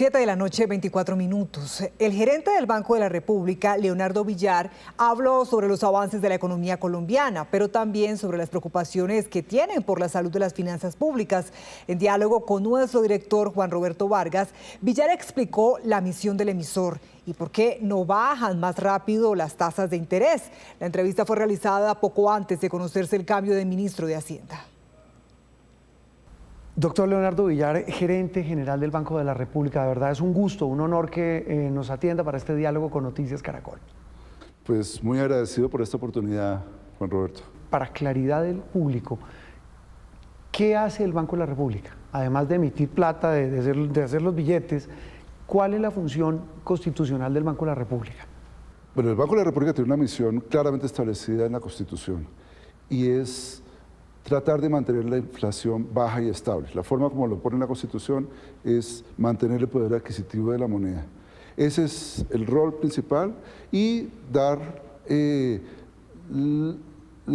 7 de la noche, 24 minutos. El gerente del Banco de la República, Leonardo Villar, habló sobre los avances de la economía colombiana, pero también sobre las preocupaciones que tienen por la salud de las finanzas públicas. En diálogo con nuestro director, Juan Roberto Vargas, Villar explicó la misión del emisor y por qué no bajan más rápido las tasas de interés. La entrevista fue realizada poco antes de conocerse el cambio de ministro de Hacienda. Doctor Leonardo Villar, gerente general del Banco de la República, de verdad es un gusto, un honor que nos atienda para este diálogo con Noticias Caracol. Pues muy agradecido por esta oportunidad, Juan Roberto. Para claridad del público, ¿qué hace el Banco de la República? Además de emitir plata, de hacer los billetes, ¿cuál es la función constitucional del Banco de la República? Bueno, el Banco de la República tiene una misión claramente establecida en la Constitución y es tratar de mantener la inflación baja y estable. La forma como lo pone la Constitución es mantener el poder adquisitivo de la moneda. Ese es el rol principal y dar la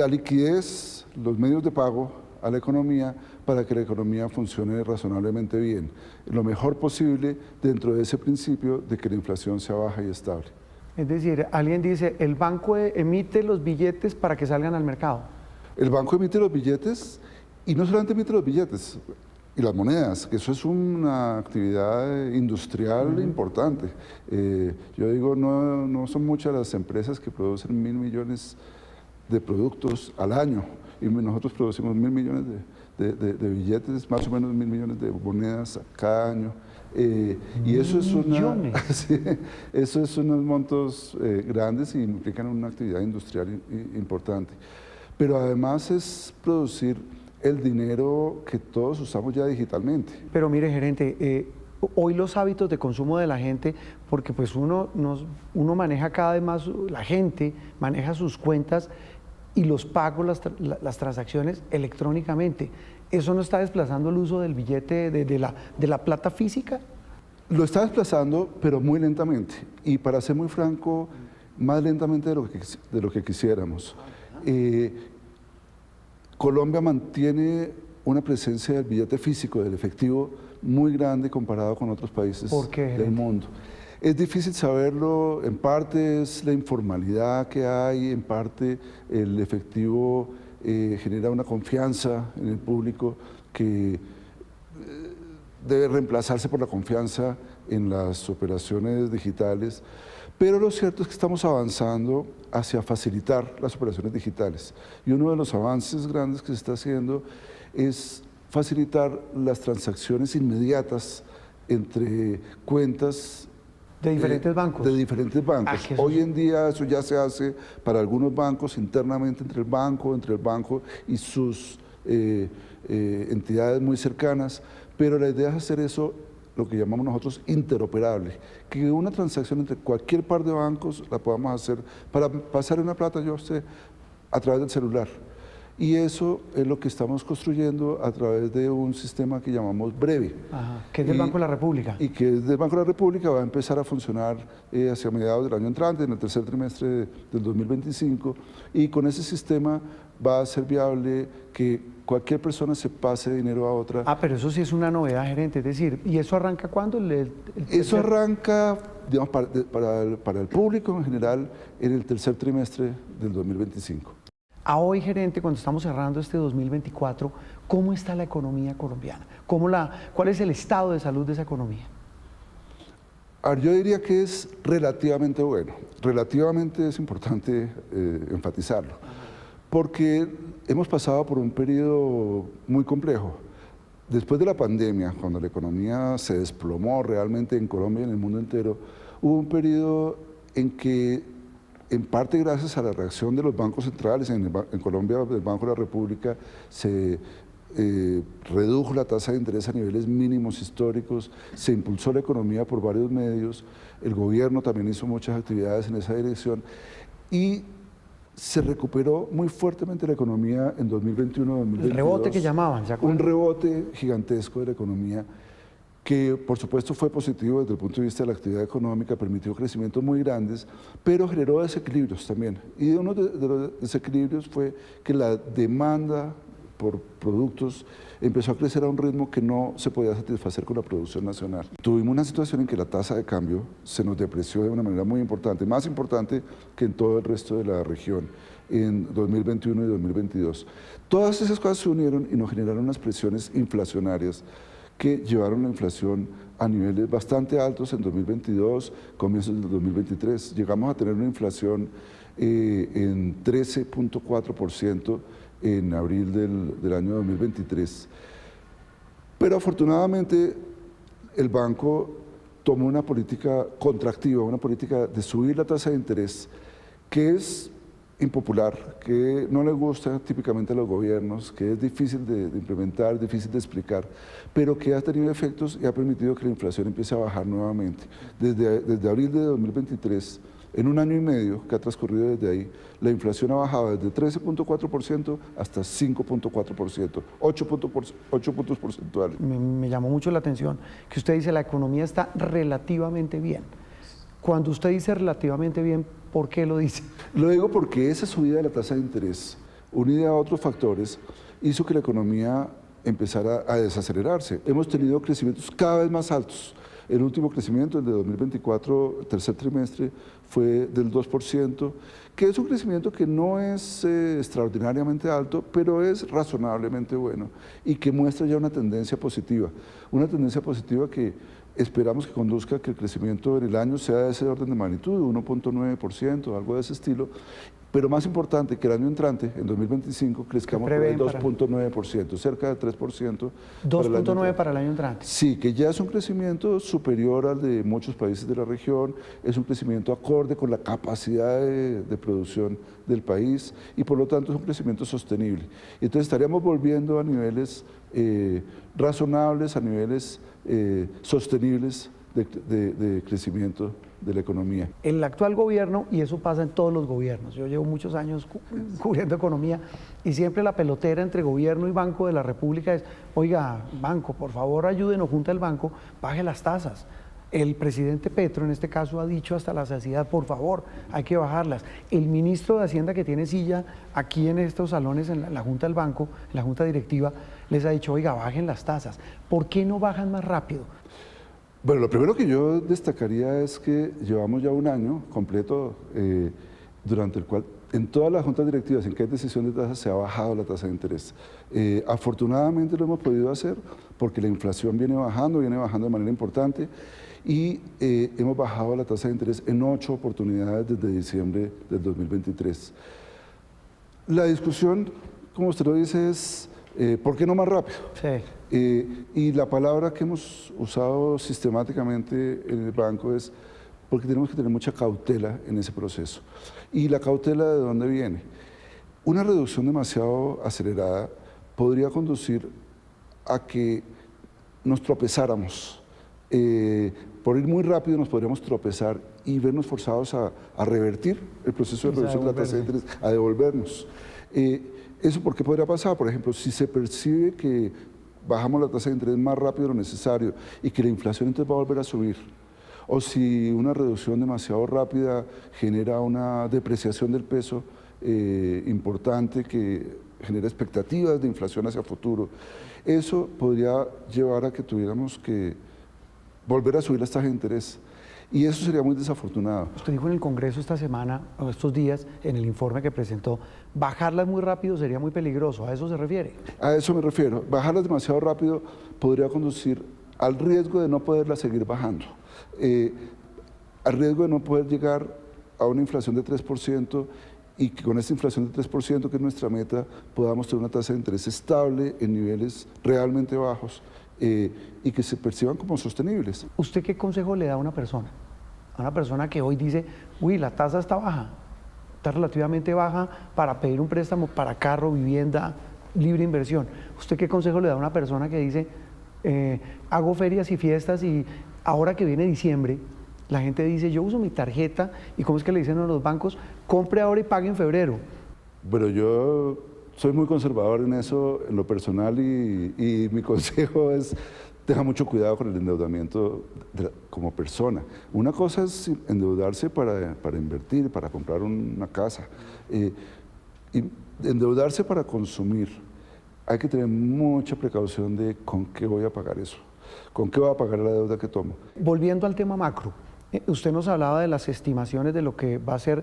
liquidez, los medios de pago a la economía para que la economía funcione razonablemente bien, lo mejor posible dentro de ese principio de que la inflación sea baja y estable. Es decir, alguien dice, el banco emite los billetes para que salgan al mercado. El banco emite los billetes y no solamente emite los billetes y las monedas, que eso es una actividad industrial importante. Yo digo, no son muchas las empresas que producen 1.000 millones de productos al año y nosotros producimos 1.000 millones de billetes, más o menos 1.000 millones de monedas cada año. Y eso es sí, eso es unos montos grandes y implican una actividad industrial importante. Pero además es producir el dinero que todos usamos ya digitalmente. Pero mire, gerente, hoy los hábitos de consumo de la gente, porque pues uno maneja cada vez más, la gente maneja sus cuentas y los pagos, las transacciones electrónicamente. ¿Eso no está desplazando el uso del billete, de la plata física? Lo está desplazando, pero muy lentamente. Y para ser muy franco, más lentamente de lo que quisiéramos. Colombia mantiene una presencia del billete físico, del efectivo, muy grande comparado con otros países del mundo. Es difícil saberlo, en parte es la informalidad que hay, en parte el efectivo genera una confianza en el público que debe reemplazarse por la confianza en las operaciones digitales. Pero lo cierto es que estamos avanzando hacia facilitar las operaciones digitales. Y uno de los avances grandes que se está haciendo es facilitar las transacciones inmediatas entre cuentas de diferentes bancos. De diferentes bancos. Hoy en día eso ya se hace para algunos bancos internamente entre el banco y sus entidades muy cercanas, pero la idea es hacer eso lo que llamamos nosotros interoperable, que una transacción entre cualquier par de bancos la podamos hacer para pasar una plata yo sé a través del celular. Y eso es lo que estamos construyendo a través de un sistema que llamamos Breve. Ajá, que es del Banco de la República. Y que es del Banco de la República, va a empezar a funcionar hacia mediados del año entrante, en el tercer trimestre del 2025, y con ese sistema va a ser viable que cualquier persona se pase dinero a otra. Ah, pero eso sí es una novedad, gerente, es decir, ¿y eso arranca cuándo? Eso arranca, digamos, para el público en general en el tercer trimestre del 2025. A hoy, gerente, cuando estamos cerrando este 2024, ¿cómo está la economía colombiana? ¿Cuál es el estado de salud de esa economía? Yo diría que es relativamente bueno. Relativamente es importante enfatizarlo, porque hemos pasado por un periodo muy complejo. Después de la pandemia, cuando la economía se desplomó realmente en Colombia y en el mundo entero, hubo un periodo en que, en parte gracias a la reacción de los bancos centrales, en Colombia el Banco de la República se redujo la tasa de interés a niveles mínimos históricos, se impulsó la economía por varios medios, el gobierno también hizo muchas actividades en esa dirección y se recuperó muy fuertemente la economía en 2021-2022. El rebote que llamaban, ¿se acuerdan? Un rebote gigantesco de la economía que por supuesto fue positivo desde el punto de vista de la actividad económica, permitió crecimientos muy grandes, pero generó desequilibrios también. Y uno de los desequilibrios fue que la demanda por productos empezó a crecer a un ritmo que no se podía satisfacer con la producción nacional. Tuvimos una situación en que la tasa de cambio se nos depreció de una manera muy importante, más importante que en todo el resto de la región, en 2021 y 2022. Todas esas cosas se unieron y nos generaron unas presiones inflacionarias que llevaron la inflación a niveles bastante altos en 2022, comienzos del 2023. Llegamos a tener una inflación en 13.4% en abril del año 2023. Pero afortunadamente el banco tomó una política contractiva, una política de subir la tasa de interés, que es impopular, que no le gusta típicamente a los gobiernos, que es difícil de implementar, difícil de explicar, pero que ha tenido efectos y ha permitido que la inflación empiece a bajar nuevamente. Desde abril de 2023, en un año y medio que ha transcurrido desde ahí, la inflación ha bajado desde 13.4% hasta 5.4%, 8 puntos porcentuales. Me llamó mucho la atención que usted dice la economía está relativamente bien. Cuando usted dice relativamente bien, ¿por qué lo dice? Lo digo porque esa subida de la tasa de interés, unida a otros factores, hizo que la economía empezara a desacelerarse. Hemos tenido crecimientos cada vez más altos. El último crecimiento, el de 2024, el tercer trimestre, fue del 2%, que es un crecimiento que no es extraordinariamente alto, pero es razonablemente bueno y que muestra ya una tendencia positiva que esperamos que conduzca a que el crecimiento en el año sea de ese orden de magnitud, 1.9%, algo de ese estilo, pero más importante que el año entrante, en 2025, crezcamos por el 2.9%, cerca de 3%. 2.9 para el año entrante. Sí, que ya es un crecimiento superior al de muchos países de la región, es un crecimiento acorde con la capacidad de producción del país y por lo tanto es un crecimiento sostenible. Entonces estaríamos volviendo a niveles razonables, a niveles sostenibles de crecimiento de la economía. El actual gobierno, y eso pasa en todos los gobiernos, yo llevo muchos años cubriendo economía y siempre la pelotera entre gobierno y Banco de la República es, oiga, banco, por favor ayúdenos, junta el banco, baje las tasas. El presidente Petro en este caso ha dicho hasta la saciedad, por favor, hay que bajarlas. El ministro de Hacienda que tiene silla aquí en estos salones, en la Junta del Banco, en la Junta Directiva, les ha dicho, oiga, bajen las tasas. ¿Por qué no bajan más rápido? Bueno, lo primero que yo destacaría es que llevamos ya un año completo durante el cual en todas las juntas directivas en que hay decisión de tasas se ha bajado la tasa de interés. Afortunadamente lo hemos podido hacer porque la inflación viene bajando de manera importante y hemos bajado la tasa de interés en 8 oportunidades desde diciembre del 2023. La discusión, como usted lo dice, es ¿por qué no más rápido? Sí. Y la palabra que hemos usado sistemáticamente en el banco es porque tenemos que tener mucha cautela en ese proceso. ¿Y la cautela de dónde viene? Una reducción demasiado acelerada podría conducir a que nos tropezáramos. Por ir muy rápido nos podríamos tropezar y vernos forzados a revertir el proceso de reducción de la tasa de interés, a devolvernos. ¿Eso por qué podría pasar? Por ejemplo, si se percibe que bajamos la tasa de interés más rápido de lo necesario y que la inflación entonces va a volver a subir, o si una reducción demasiado rápida genera una depreciación del peso importante que genera expectativas de inflación hacia el futuro, eso podría llevar a que tuviéramos que volver a subir las tasas de interés. Y eso sería muy desafortunado. Usted dijo en el Congreso esta semana, o estos días, en el informe que presentó, bajarlas muy rápido sería muy peligroso. ¿A eso se refiere? A eso me refiero. Bajarlas demasiado rápido podría conducir al riesgo de no poderlas seguir bajando. Al riesgo de no poder llegar a una inflación de 3% y que con esta inflación de 3%, que es nuestra meta, podamos tener una tasa de interés estable en niveles realmente bajos y que se perciban como sostenibles. ¿Usted qué consejo le da a una persona? A una persona que hoy dice, uy, la tasa está baja, está relativamente baja para pedir un préstamo para carro, vivienda, libre inversión. ¿Usted qué consejo le da a una persona que dice, hago ferias y fiestas y ahora que viene diciembre, la gente dice, yo uso mi tarjeta y ¿cómo es que le dicen a los bancos? Compre ahora y pague en febrero. Bueno, yo soy muy conservador en eso, en lo personal, y mi consejo es, tenga mucho cuidado con el endeudamiento como persona. Una cosa es endeudarse para invertir, para comprar una casa, y endeudarse para consumir hay que tener mucha precaución de con qué voy a pagar eso, con qué voy a pagar la deuda que tomo. Volviendo al tema macro, usted nos hablaba de las estimaciones de lo que va a ser,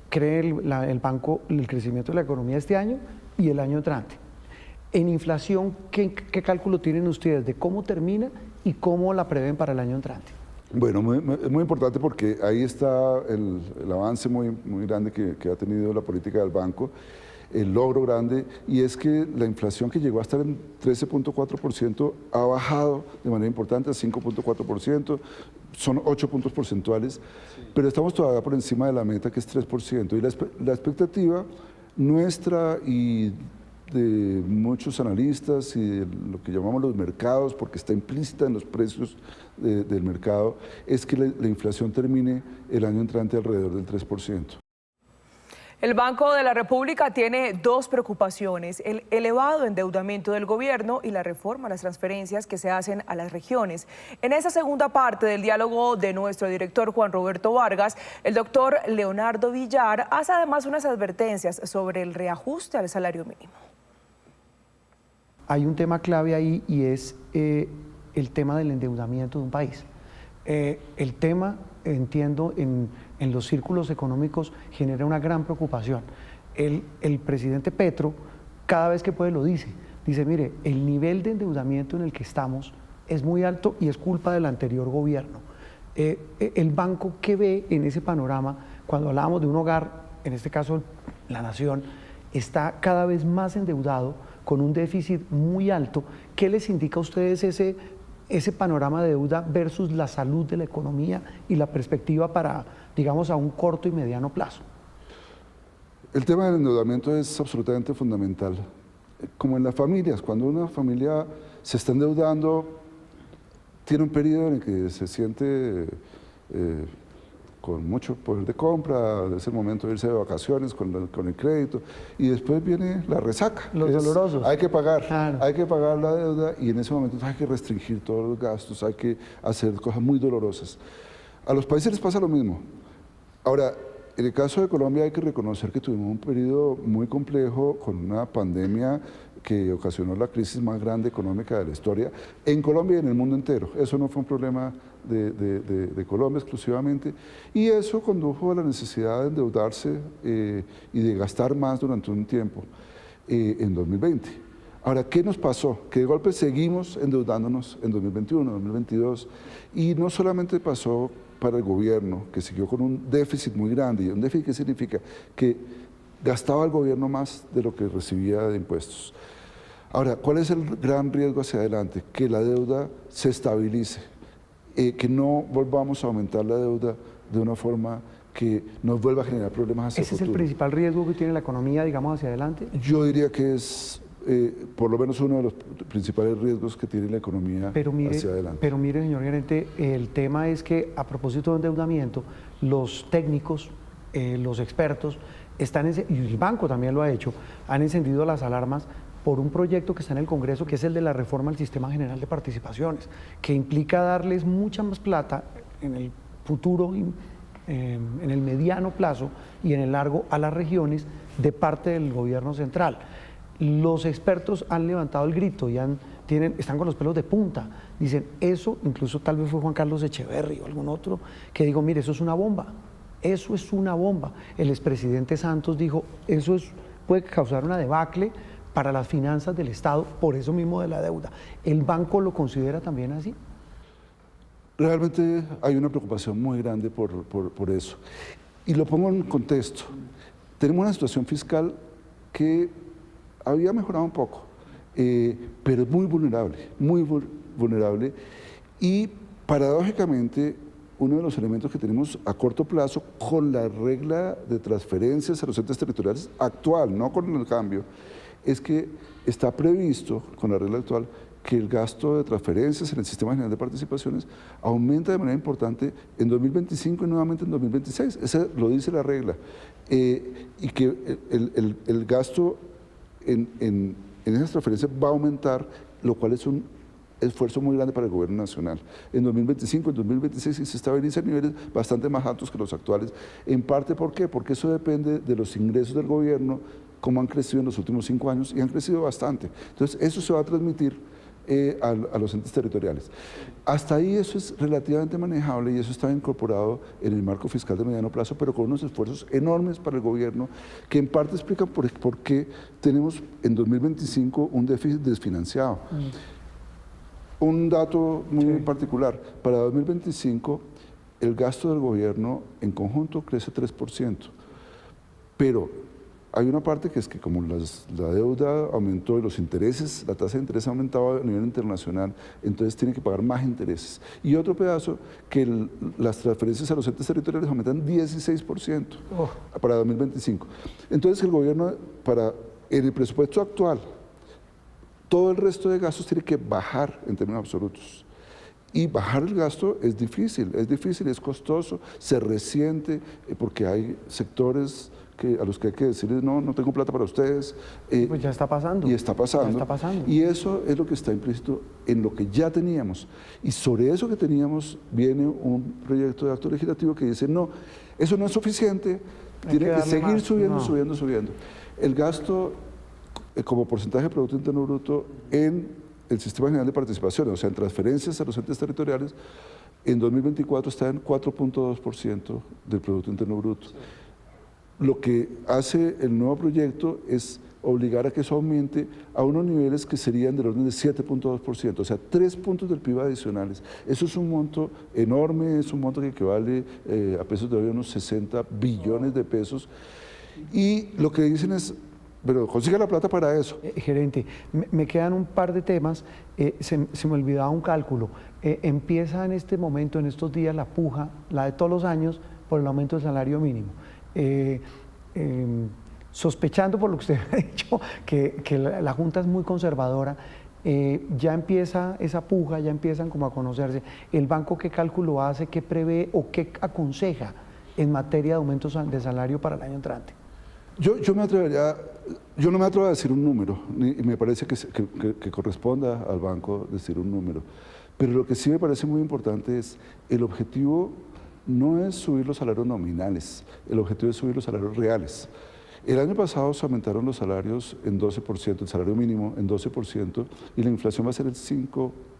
cree el banco, el crecimiento de la economía este año y el año entrante. En inflación, ¿qué cálculo tienen ustedes de cómo termina y cómo la prevén para el año entrante? Bueno, es muy importante porque ahí está el avance muy grande que ha tenido la política del banco, el logro grande, y es que la inflación que llegó a estar en 13.4% ha bajado de manera importante a 5.4%, son 8 puntos porcentuales, pero estamos todavía por encima de la meta que es 3%, y la expectativa nuestra y de muchos analistas y de lo que llamamos los mercados, porque está implícita en los precios del mercado, es que la inflación termine el año entrante alrededor del 3%. El Banco de la República tiene dos preocupaciones: el elevado endeudamiento del gobierno y la reforma a las transferencias que se hacen a las regiones. En esa segunda parte del diálogo de nuestro director Juan Roberto Vargas, el doctor Leonardo Villar hace además unas advertencias sobre el reajuste al salario mínimo. Hay un tema clave ahí y es el tema del endeudamiento de un país. El tema, entiendo, en los círculos económicos genera una gran preocupación. El presidente Petro, cada vez que puede lo dice, mire, el nivel de endeudamiento en el que estamos es muy alto y es culpa del anterior gobierno. El banco, ¿qué ve en ese panorama? Cuando hablábamos de un hogar, en este caso la nación, está cada vez más endeudado, con un déficit muy alto. ¿Qué les indica a ustedes ese panorama de deuda versus la salud de la economía y la perspectiva para, digamos, a un corto y mediano plazo? El tema del endeudamiento es absolutamente fundamental. Como en las familias, cuando una familia se está endeudando, tiene un periodo en el que se siente con mucho poder de compra, es el momento de irse de vacaciones con el crédito, y después viene la resaca. Los dolorosos. Hay que pagar, claro. Hay que pagar la deuda, y en ese momento hay que restringir todos los gastos, hay que hacer cosas muy dolorosas. A los países les pasa lo mismo. Ahora, en el caso de Colombia hay que reconocer que tuvimos un periodo muy complejo con una pandemia que ocasionó la crisis más grande económica de la historia, en Colombia y en el mundo entero. Eso no fue un problema de Colombia exclusivamente, y eso condujo a la necesidad de endeudarse y de gastar más durante un tiempo en 2020. Ahora, ¿qué nos pasó? Que de golpe seguimos endeudándonos en 2021, 2022, y no solamente pasó para el gobierno, que siguió con un déficit muy grande. ¿Y un déficit qué significa? Que gastaba el gobierno más de lo que recibía de impuestos. Ahora, ¿cuál es el gran riesgo hacia adelante? Que la deuda se estabilice, que no volvamos a aumentar la deuda de una forma que nos vuelva a generar problemas hacia el futuro. ¿Ese es el principal riesgo que tiene la economía, digamos, hacia adelante? Yo diría que es por lo menos uno de los principales riesgos que tiene la economía hacia adelante. Pero mire, señor gerente, el tema es que, a propósito de endeudamiento, los técnicos, los expertos, y el banco también lo ha hecho, han encendido las alarmas por un proyecto que está en el Congreso, que es el de la reforma al Sistema General de Participaciones, que implica darles mucha más plata en el futuro, en el mediano plazo y en el largo a las regiones de parte del gobierno central. Los expertos han levantado el grito y están con los pelos de punta. Dicen, eso, incluso tal vez fue Juan Carlos Echeverry o algún otro, que digo, mire, eso es una bomba. Eso es una bomba. El expresidente Santos dijo, puede causar una debacle para las finanzas del Estado, por eso mismo de la deuda. ¿El banco lo considera también así? Realmente hay una preocupación muy grande por eso. Y lo pongo en contexto. Tenemos una situación fiscal que había mejorado un poco, pero es muy vulnerable, y paradójicamente uno de los elementos que tenemos a corto plazo con la regla de transferencias a los entes territoriales actual, no con el cambio, es que está previsto con la regla actual que el gasto de transferencias en el Sistema General de Participaciones aumenta de manera importante en 2025 y nuevamente en 2026. Eso lo dice la regla. Y que el gasto en esas transferencias va a aumentar, lo cual es un esfuerzo muy grande para el gobierno nacional. En 2025, en 2026 se estabilizan niveles bastante más altos que los actuales. En parte, ¿por qué? Porque eso depende de los ingresos del gobierno como han crecido en los últimos 5 años, y han crecido bastante. Entonces, eso se va a transmitir a los entes territoriales. Hasta ahí eso es relativamente manejable y eso está incorporado en el marco fiscal de mediano plazo, pero con unos esfuerzos enormes para el gobierno que en parte explican por qué tenemos en 2025 un déficit desfinanciado. Un dato muy particular, para 2025 el gasto del gobierno en conjunto crece 3%, pero hay una parte que es que como la deuda aumentó y los intereses, la tasa de interés ha aumentado a nivel internacional, entonces tiene que pagar más intereses. Y otro pedazo, que las transferencias a los entes territoriales aumentan 16% para 2025. Entonces el gobierno, en el presupuesto actual, todo el resto de gastos tiene que bajar en términos absolutos. Y bajar el gasto es difícil, es costoso, se resiente, porque hay sectores a los que hay que decirles, no tengo plata para ustedes. Pues ya está pasando. Y está pasando. Ya está pasando. Y eso es lo que está implícito en lo que ya teníamos. Y sobre eso que teníamos viene un proyecto de acto legislativo que dice, no, eso no es suficiente, tiene que seguir subiendo. El gasto como porcentaje de Producto Interno Bruto en el Sistema General de Participaciones, o sea, en transferencias a los entes territoriales, en 2024 está en 4.2% del Producto Interno Bruto. Sí. Lo que hace el nuevo proyecto es obligar a que eso aumente a unos niveles que serían del orden de 7.2%, o sea, 3 puntos del PIB adicionales. Eso es un monto enorme, es un monto que equivale a pesos de hoy a unos 60 billones de pesos. Y lo que dicen es, pero consiga la plata para eso. Gerente, me quedan un par de temas. Se me olvidaba un cálculo. Empieza en este momento, en estos días, la puja, la de todos los años, por el aumento del salario mínimo. Sospechando por lo que usted ha dicho, que la Junta es muy conservadora, ya empieza esa puja, ya empiezan como a conocerse. ¿El banco qué cálculo hace, qué prevé o qué aconseja en materia de aumentos de salario para el año entrante? Yo no me atrevo a decir un número, y me parece que corresponda al banco decir un número, pero lo que sí me parece muy importante es el objetivo. No es subir los salarios nominales, el objetivo es subir los salarios reales. El año pasado se aumentaron los salarios en 12%, el salario mínimo en 12%, y la inflación va a ser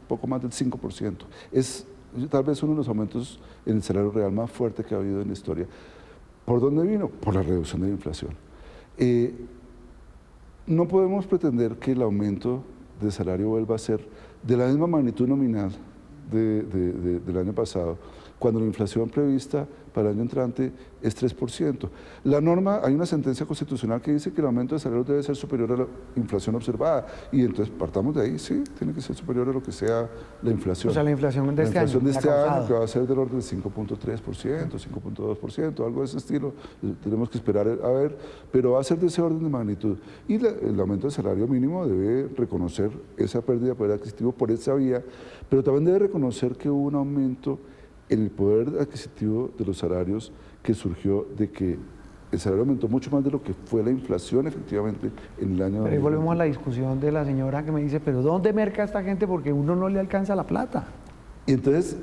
poco más del 5%. Es tal vez uno de los aumentos en el salario real más fuerte que ha habido en la historia. ¿Por dónde vino? Por la reducción de la inflación. No podemos pretender que el aumento de salario vuelva a ser de la misma magnitud nominal del año pasado, cuando la inflación prevista para el año entrante es 3%. La norma, hay una sentencia constitucional que dice que el aumento de salarios debe ser superior a la inflación observada, y entonces partamos de ahí, sí, tiene que ser superior a lo que sea la inflación. O sea, la inflación de este año. La inflación de este año, que va a ser del orden de 5.3%, 5.2%, algo de ese estilo, tenemos que esperar a ver, pero va a ser de ese orden de magnitud. Y el aumento del salario mínimo debe reconocer esa pérdida de poder adquisitivo por esa vía, pero también debe reconocer que hubo un aumento en el poder adquisitivo de los salarios que surgió de que el salario aumentó mucho más de lo que fue la inflación efectivamente en el año... Pero ahí volvemos a la discusión de la señora que me dice, pero ¿dónde merca esta gente? Porque uno no le alcanza la plata. Y entonces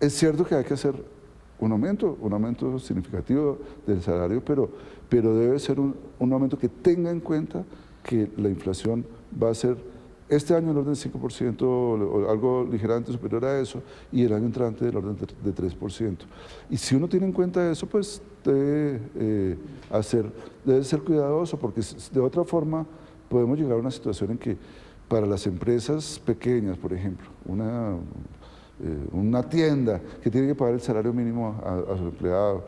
es cierto que hay que hacer un aumento significativo del salario, pero debe ser un aumento que tenga en cuenta que la inflación va a ser este año del orden del 5% o algo ligeramente superior a eso, y el año entrante del orden de 3%. Y si uno tiene en cuenta eso, pues debe ser cuidadoso, porque de otra forma podemos llegar a una situación en que para las empresas pequeñas, por ejemplo, una tienda que tiene que pagar el salario mínimo a su empleado,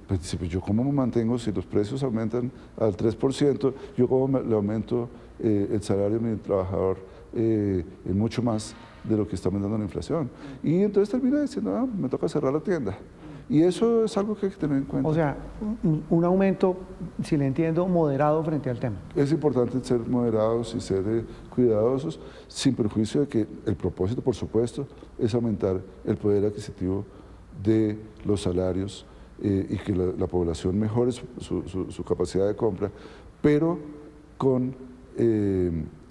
pues dice, pues yo cómo me mantengo si los precios aumentan al 3%, yo cómo le aumento el salario de mi trabajador mucho más de lo que está aumentando la inflación. Y entonces termina diciendo, me toca cerrar la tienda. Y eso es algo que hay que tener en cuenta. O sea, un aumento, si le entiendo, moderado frente al tema. Es importante ser moderados y ser cuidadosos, sin perjuicio de que el propósito, por supuesto, es aumentar el poder adquisitivo de los salarios y que la población mejore su capacidad de compra, pero con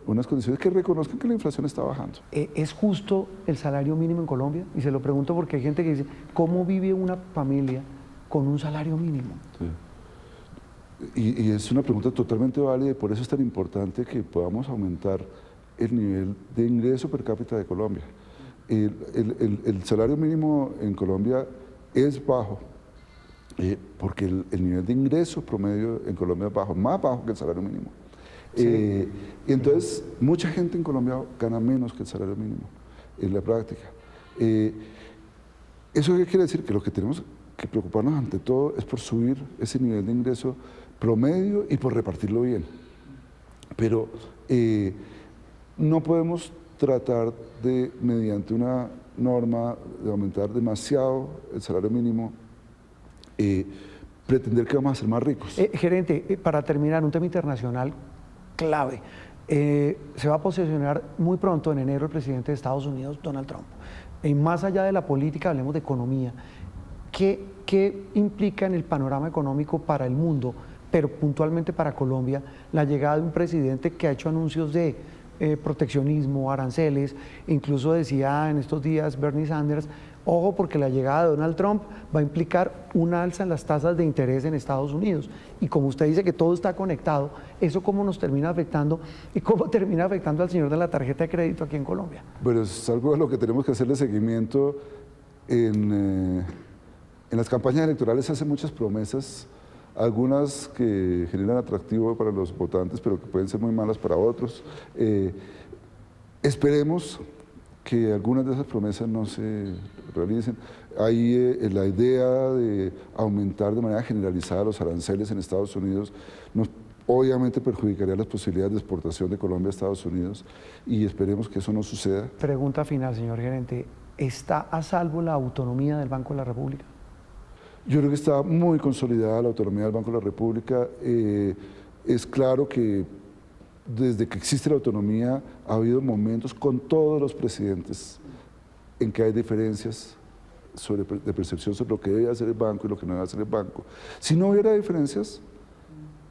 unas condiciones que reconozcan que la inflación está bajando. ¿Es justo el salario mínimo en Colombia? Y se lo pregunto porque hay gente que dice, ¿cómo vive una familia con un salario mínimo? Sí. Y es una pregunta totalmente válida y por eso es tan importante que podamos aumentar el nivel de ingreso per cápita de Colombia. El salario mínimo en Colombia es bajo, porque el nivel de ingreso promedio en Colombia es bajo, más bajo que el salario mínimo. Sí. Y entonces, mucha gente en Colombia gana menos que el salario mínimo en la práctica. ¿Eso qué quiere decir? Que lo que tenemos que preocuparnos ante todo es por subir ese nivel de ingreso promedio y por repartirlo bien. Pero no podemos tratar de, mediante una norma, de aumentar demasiado el salario mínimo, pretender que vamos a ser más ricos. Gerente, para terminar, un tema internacional clave. Se va a posesionar muy pronto, en enero, el presidente de Estados Unidos, Donald Trump. Más allá de la política, hablemos de economía. ¿Qué implica en el panorama económico para el mundo, pero puntualmente para Colombia, la llegada de un presidente que ha hecho anuncios de proteccionismo, aranceles? Incluso decía en estos días Bernie Sanders, ojo, porque la llegada de Donald Trump va a implicar una alza en las tasas de interés en Estados Unidos. Y como usted dice que todo está conectado, ¿eso cómo nos termina afectando y cómo termina afectando al señor de la tarjeta de crédito aquí en Colombia? Bueno, es algo de lo que tenemos que hacerle seguimiento. En las campañas electorales se hacen muchas promesas, algunas que generan atractivo para los votantes, pero que pueden ser muy malas para otros. Esperemos que algunas de esas promesas no se realicen. Hay la idea de aumentar de manera generalizada los aranceles en Estados Unidos, obviamente perjudicaría las posibilidades de exportación de Colombia a Estados Unidos y esperemos que eso no suceda. Pregunta final, señor gerente. ¿Está a salvo la autonomía del Banco de la República? Yo creo que está muy consolidada la autonomía del Banco de la República. Es claro que desde que existe la autonomía ha habido momentos con todos los presidentes en que hay diferencias de percepción sobre lo que debe hacer el banco y lo que no debe hacer el banco. Si no hubiera diferencias,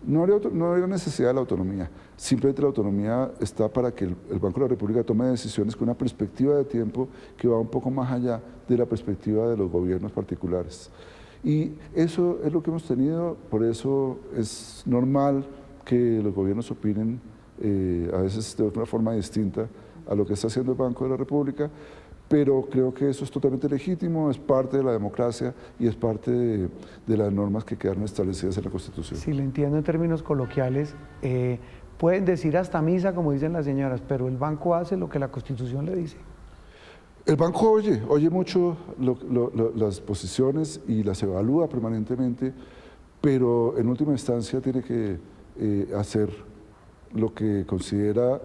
no habría necesidad de la autonomía. Simplemente la autonomía está para que el Banco de la República tome decisiones con una perspectiva de tiempo que va un poco más allá de la perspectiva de los gobiernos particulares. Y eso es lo que hemos tenido, por eso es normal que los gobiernos opinen a veces de una forma distinta a lo que está haciendo el Banco de la República, pero creo que eso es totalmente legítimo, es parte de la democracia y es parte de las normas que quedaron establecidas en la Constitución. Si lo entiendo en términos coloquiales, pueden decir hasta misa, como dicen las señoras, pero el banco hace lo que la Constitución le dice. El banco oye mucho las posiciones y las evalúa permanentemente, pero en última instancia tiene que hacer lo que considera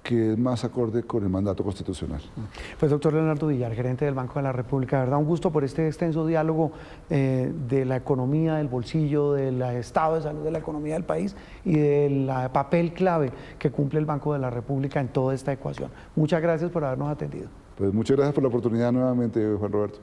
que es más acorde con el mandato constitucional. Pues doctor Leonardo Villar, gerente del Banco de la República, de verdad un gusto por este extenso diálogo de la economía, del bolsillo, del estado de salud de la economía del país y del papel clave que cumple el Banco de la República en toda esta ecuación. Muchas gracias por habernos atendido. Pues muchas gracias por la oportunidad nuevamente, Juan Roberto.